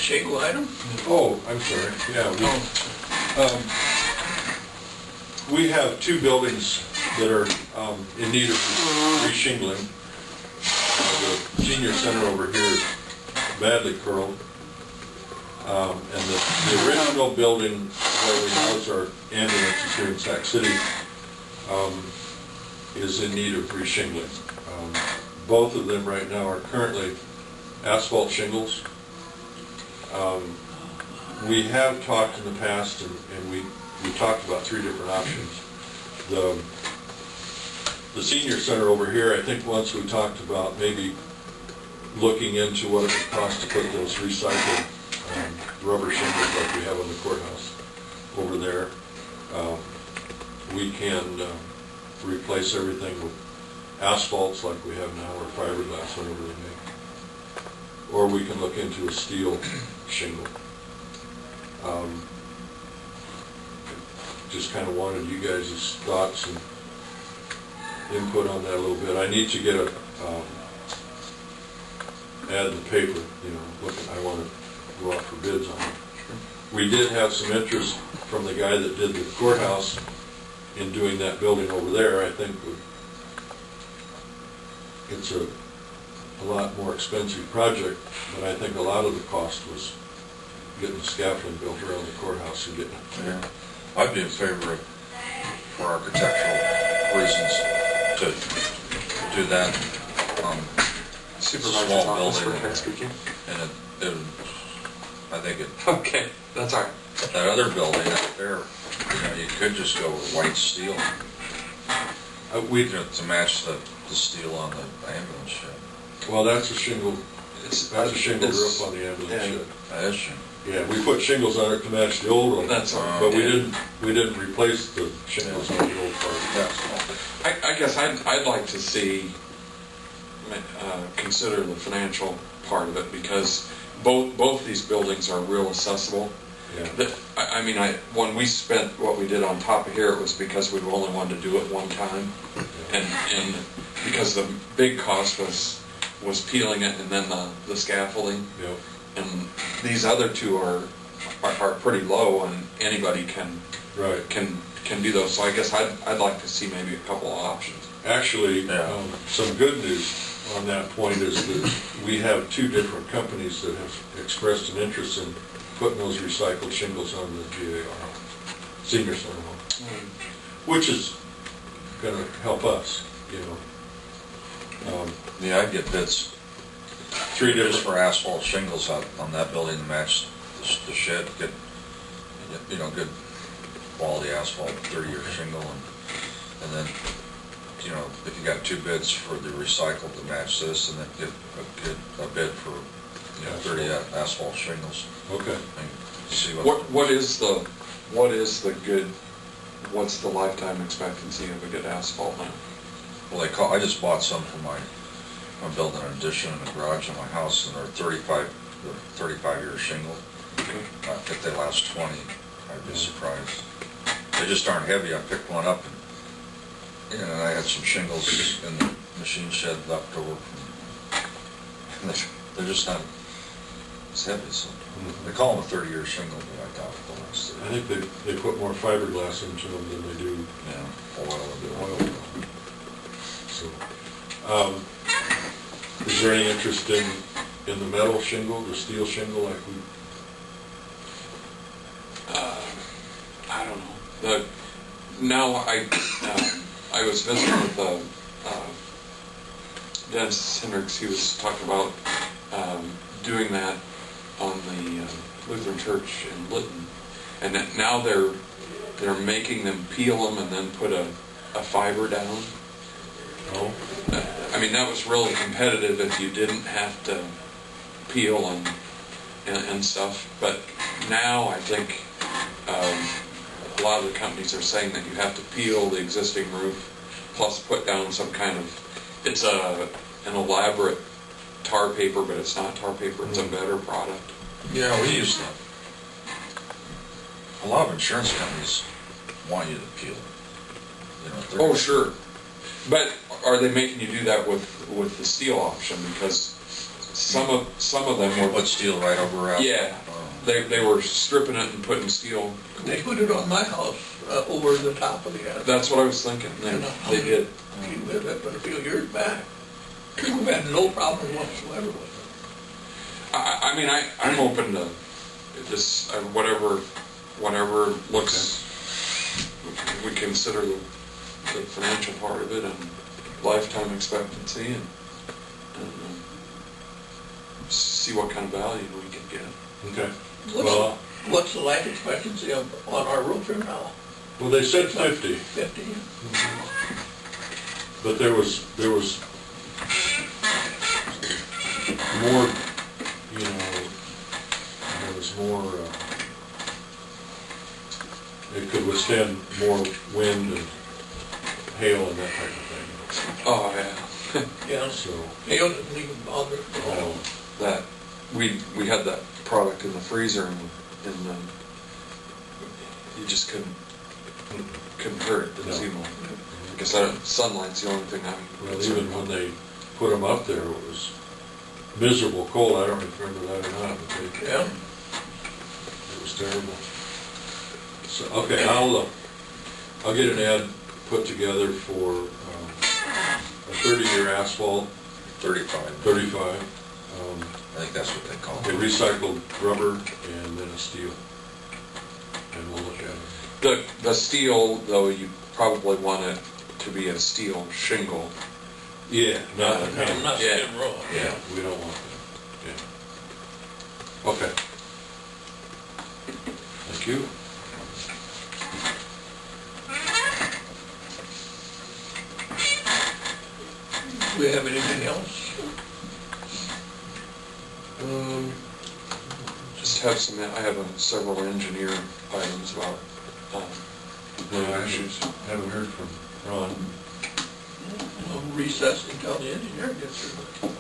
shingle item? Oh, I'm sorry, yeah. We have two buildings that are in need of re-shingling. The senior center over here is badly curled. And the original building where we house our ambulances here in Sac City is in need of re-shingling. Both of them right now are currently asphalt shingles. We have talked in the past, and we talked about three different options. The senior center over here, I think once we talked about maybe looking into what it would cost to put those recycled rubber shingles like we have on the courthouse over there. We can replace everything with asphalts like we have now, or fiberglass, whatever they make. Or we can look into a steel shingle. Just kind of wanted you guys' thoughts and input on that a little bit. I need to get a ad in the paper, you know, I want to go out for bids on it. We did have some interest from the guy that did the courthouse in doing that building over there. I think it's a lot more expensive project, but I think a lot of the cost was getting the scaffolding built around the courthouse and getting it there. Yeah. I'd be in favor of, for architectural reasons, to do that. Supervisor's small office for building, speaking. And it, I think it. Okay, that's all right. That other building out there, you know, you could just go with white steel. You know, to match the steel on the ambulance shed. Well, that's a shingle. That's a shingle roof on the ambulance shed. That is shingle. Yeah, we put shingles on it to match the old one. That's all right. But we didn't replace the shingles on the old part. I guess I'd like to see, consider the financial part of it, because both these buildings are real accessible. Yeah. I mean, when we spent what we did on top of here, it was because we only wanted to do it one time, and because the big cost was peeling it and then the scaffolding. Yep. And these other two are pretty low, and anybody can do those. So I guess I'd like to see maybe a couple of options. Actually, some good news on that point is that we have two different companies that have expressed an interest in putting those recycled shingles on the GAR, senior center home, which is going to help us, you know. Yeah, I'd get bids. Three different just for asphalt shingles out on that building to match the shed. Get, you know, good quality asphalt, 30-year shingle, and then, you know, if you got two bids for the recycled to match this, and then get a bid for, you know, 30 asphalt shingles. Okay. And see what's the lifetime expectancy of a good asphalt now? Well, I just bought some for I'm building an addition in the garage in my house, and they're 35-year shingle. Okay. If they last 20, I'd be surprised. They just aren't heavy. I picked one up, and I had some shingles in the machine shed left over from, they're just not as heavy. So they call them a 30-year shingle, but I doubt it lasts. I think they put more fiberglass into them than they do oil. So, is there any interest in the metal shingle, the steel shingle, like we? I don't know. Now I was visiting with Dennis Hendricks. He was talking about doing that on the Lutheran Church in Lytton, and now they're making them peel them and then put a fiber down. Oh. I mean, that was really competitive if you didn't have to peel and stuff. But now I think a lot of the companies are saying that you have to peel the existing roof, plus put down some kind of, it's an elaborate tar paper, but it's not tar paper, it's a better product. Yeah, we use that. A lot of insurance companies want you to peel. You know, Oh, sure. But are they making you do that with the steel option? Because some of them were, Put steel right over asphalt? yeah, they were stripping it and putting steel. They put it on my house, over the top of the attic. That's what I was thinking, they did. That's been a few years back. We've had no problem whatsoever with it. I mean, I'm open to this, whatever looks, we consider the financial part of it and lifetime expectancy and see what kind of value we can get. Okay. Well, What's the life expectancy on our roofer now? well, they said 50, 50? but there was more, you know, there was more, it could withstand more wind and hail and that type of thing. Oh, yeah. Yeah. So, Hail doesn't even bother at all. That, we had that product in the freezer and you just couldn't hurt it, didn't No. seem like it. I guess sunlight's the only thing I'm well, concerned even when about. they put them up there, it was miserable cold. I don't know if you remember that or not, but they, Yeah. it was terrible. So, okay, I'll get an ad put together for a 30-year asphalt, 35. 35, I think that's what they call a it. recycled rubber, and then a steel. And we'll look at it. The steel, though, you probably want it to be a steel shingle. Yeah, not I'm not Yeah. getting wrong. Yeah, we don't want that, yeah. Okay. Thank you. Do we have anything else? Just have some, I have several engineer items about No, issues. Haven't heard from Ron. We'll recess until the engineer gets here.